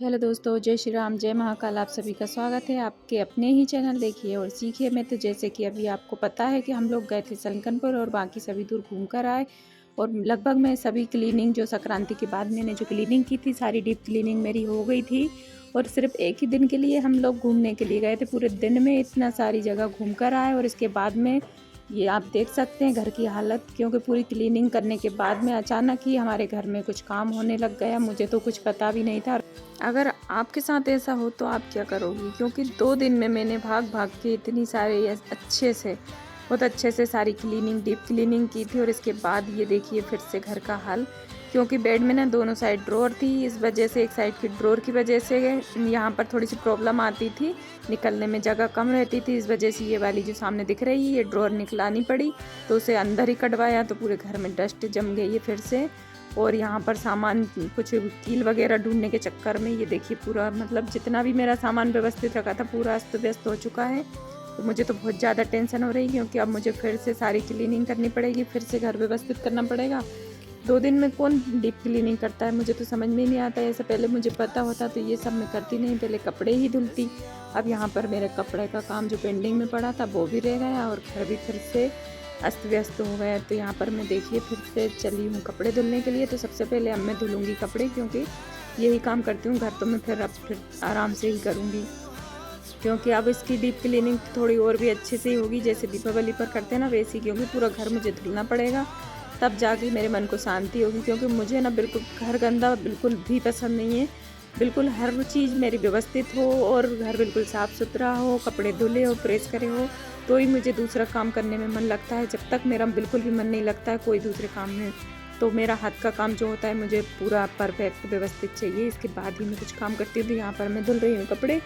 Hello दोस्तों, जय श्री राम, जय महाकाल। आप सभी का स्वागत है आपके अपने ही चैनल देखिए और सीखिए में। तो जैसे कि अभी आपको पता है कि हम लोग गए थे सलकनपुर और बाकी सभी दूर घूम कर आए। और लगभग मैं सभी क्लीनिंग जो संक्रांति के बाद मैंने जो क्लीनिंग की थी, सारी डीप क्लीनिंग मेरी हो गई थी। और सिर्फ एक ही दिन के लिए हम लोग घूमने के लिए गए थे। पूरे दिन में इतना सारी जगह घूम कर आए। और इसके बाद में ये आप देख सकते हैं घर की हालत, क्योंकि पूरी क्लीनिंग करने के बाद में अचानक ही हमारे घर में कुछ काम होने लग गया। मुझे तो कुछ पता भी नहीं था। अगर आपके साथ ऐसा हो तो आप क्या करोगी, क्योंकि 2 दिन में मैंने भाग भाग के इतनी सारे बहुत अच्छे से सारी क्लीनिंग, डीप क्लीनिंग की थी। और इसके बाद ये देखिए फिर से घर का हाल, क्योंकि बेड में ना दोनों साइड ड्रॉर थी। इस वजह से एक साइड की ड्रॉर की वजह से यहाँ पर थोड़ी सी प्रॉब्लम आती थी, निकलने में जगह कम रहती थी। इस वजह से ये वाली जो सामने दिख रही है ये ड्रॉर निकलानी पड़ी, तो उसे अंदर ही कटवाया। तो पूरे घर में डस्ट जम गई है फिर से। और यहाँ पर सामान कुछ कील वगैरह ढूंढने के चक्कर में ये देखिए पूरा, मतलब जितना भी मेरा सामान व्यवस्थित रखा था पूरा अस्त व्यस्त हो चुका है। तो मुझे तो बहुत ज़्यादा टेंशन हो रही है, क्योंकि अब मुझे फिर से सारी क्लीनिंग करनी पड़ेगी, फिर से घर व्यवस्थित करना पड़ेगा। 2 दिन में कौन डीप क्लीनिंग करता है, मुझे तो समझ में नहीं आता है। ऐसे पहले मुझे पता होता तो ये सब मैं करती नहीं, पहले कपड़े ही धुलती। अब यहाँ पर मेरे कपड़े का काम जो पेंडिंग में पड़ा था वो भी रह गया और घर भी फिर से अस्त व्यस्त हो गया। तो यहाँ पर मैं देखिए फिर से चली हूँ कपड़े धुलने के लिए। तो सबसे पहले अब मैं धुलूँगी कपड़े, क्योंकि यही काम करती हूँ। घर तो मैं फिर आराम से ही करूँगी, क्योंकि अब इसकी डीप क्लीनिंग थोड़ी और भी अच्छे से ही होगी, जैसे दीपावली पर करते हैं ना वैसी। क्योंकि पूरा घर मुझे धुलना पड़ेगा, तब जाके मेरे मन को शांति होगी। क्योंकि मुझे ना बिल्कुल घर गंदा बिल्कुल भी पसंद नहीं है। बिल्कुल हर चीज़ मेरी व्यवस्थित हो और घर बिल्कुल साफ़ सुथरा हो, कपड़े धुले हो, प्रेस करे हो, तो ही मुझे दूसरा काम करने में मन लगता है। जब तक मेरा बिल्कुल भी मन नहीं लगता है कोई दूसरे काम में, तो मेरा हाथ का काम जो होता है मुझे पूरा परफेक्ट व्यवस्थित चाहिए। इसके बाद ही मैं कुछ काम करती हूँ। तो यहाँ पर मैं धुल रही हूँ कपड़े।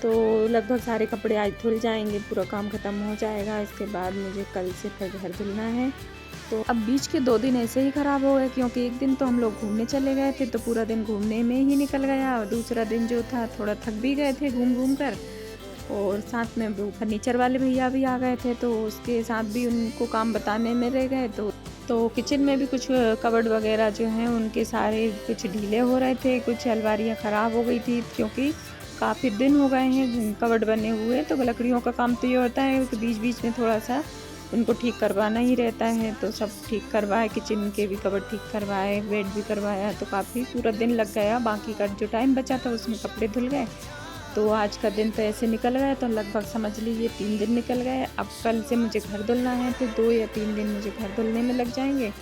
तो लगभग सारे कपड़े आज धुल जाएंगे, पूरा काम ख़त्म हो जाएगा। इसके बाद मुझे कल से फिर घर धुलना है। तो अब बीच के 2 दिन ऐसे ही ख़राब हो गए, क्योंकि एक दिन तो हम लोग घूमने चले गए थे, तो पूरा दिन घूमने में ही निकल गया। और दूसरा दिन जो था थोड़ा थक भी गए थे घूम घूम कर। और साथ में वो फर्नीचर वाले भैया भी आ गए थे, तो उसके साथ भी उनको काम बताने में रह गए। तो किचन में भी कुछ कबर्ड वगैरह जो हैं उनके सारे कुछ ढीले हो रहे थे, कुछ अलमारियाँ ख़राब हो गई थी, क्योंकि काफ़ी दिन हो गए हैं कबर्ड बने हुए। तो लकड़ियों का काम तो ये होता है कि बीच बीच में थोड़ा सा उनको ठीक करवाना ही रहता है। तो सब ठीक करवाए, किचन के भी कबर्ड ठीक करवाए, बेड भी करवाया। तो काफ़ी पूरा दिन लग गया। बाकी का जो टाइम बचा था उसमें कपड़े धुल गए। तो आज का दिन तो ऐसे निकल गया। तो लगभग समझ लीजिए 3 दिन निकल गए। अब कल से मुझे घर धुलना है, तो 2 या 3 दिन मुझे घर धुलने में लग जाएंगे।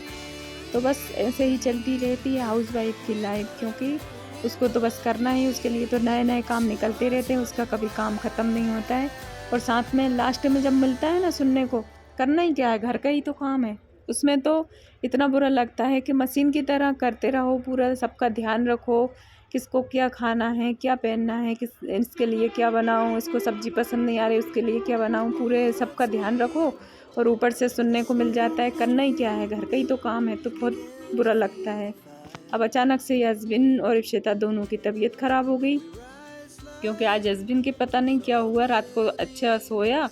तो बस ऐसे ही चलती रहती है हाउस वाइफ की लाइफ, क्योंकि उसको तो बस करना ही, उसके लिए तो नए नए काम निकलते रहते हैं, उसका कभी काम ख़त्म नहीं होता है। और साथ में लास्ट में जब मिलता है ना सुनने को, करना ही क्या है, घर का ही तो काम है, उसमें तो इतना बुरा लगता है कि मशीन की तरह करते रहो, पूरा सबका ध्यान रखो, किसको क्या खाना है, क्या पहनना है, इसके लिए क्या बनाऊँ, इसको सब्ज़ी पसंद नहीं आ रही उसके लिए क्या बनाऊँ, पूरे सबका ध्यान रखो। और ऊपर से सुनने को मिल जाता है करना ही क्या है, घर का ही तो काम है। तो बहुत बुरा लगता है। अब अचानक से यस्बिन और इप्शिता दोनों की तबीयत ख़राब हो गई, क्योंकि आज यस्बिन के पता नहीं क्या हुआ, रात को अच्छा सोया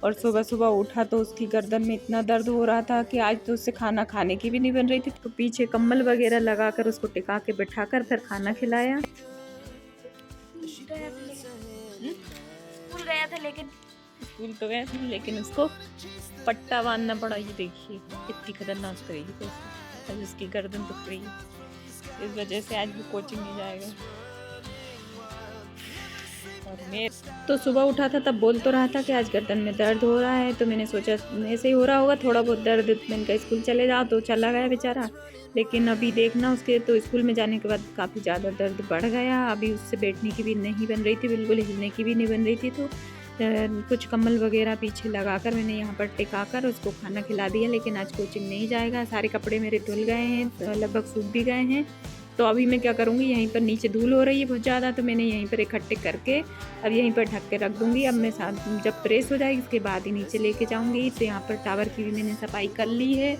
और सुबह सुबह उठा तो उसकी गर्दन में इतना दर्द हो रहा था कि आज तो उससे खाना खाने की भी नहीं बन रही थी। तो पीछे कम्बल वगैरह लगाकर उसको टिका के बैठाकर फिर खाना खिलाया। स्कूल तो गया था, लेकिन उसको पट्टा बांधना पड़ा। ये देखिए इतनी खतरनाक करेगी कैसे, आज उसकी गर्दन दुख रही है, इस वजह से आज वो कोचिंग नहीं जाएगा। और मैं तो सुबह उठा था तब बोल तो रहा था कि आज गर्दन में दर्द हो रहा है। तो मैंने सोचा ऐसे ही हो रहा होगा थोड़ा बहुत दर्द, मैंने कहा स्कूल चले जाओ, तो चला गया बेचारा। लेकिन अभी देखना उसके तो स्कूल में जाने के बाद काफ़ी ज़्यादा दर्द बढ़ गया। अभी उससे बैठने की भी नहीं बन रही थी, बिल्कुल हिलने की भी नहीं बन रही थी। तो कुछ कम्बल वगैरह पीछे लगाकर मैंने यहाँ पर टिकाकर उसको खाना खिला दिया। लेकिन आज कोचिंग नहीं जाएगा। सारे कपड़े मेरे धुल गए हैं, लगभग सूख भी गए हैं। तो अभी मैं क्या करूँगी, यहीं पर नीचे धूल हो रही है बहुत ज़्यादा, तो मैंने यहीं पर इकट्ठे करके अब यहीं पर ढक के रख दूँगी। अब मैं साथ जब प्रेस हो जाएगी उसके बाद ही नीचे लेके जाऊँगी। तो यहाँ पर टावर की भी मैंने सफाई कर ली है,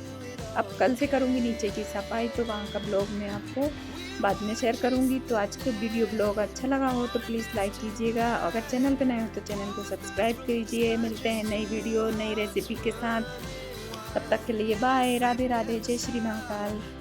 अब कल से करूँगी नीचे की सफाई। तो वहाँ का ब्लॉग मैं आपको बाद में शेयर करूँगी। तो आज का वीडियो ब्लॉग अच्छा लगा हो तो प्लीज़ लाइक कीजिएगा। अगर चैनल पर नए हो तो चैनल को सब्सक्राइब कीजिए। मिलते हैं नई वीडियो नई रेसिपी के साथ, तब तक के लिए बाय, राधे राधे, जय श्री महाकाल।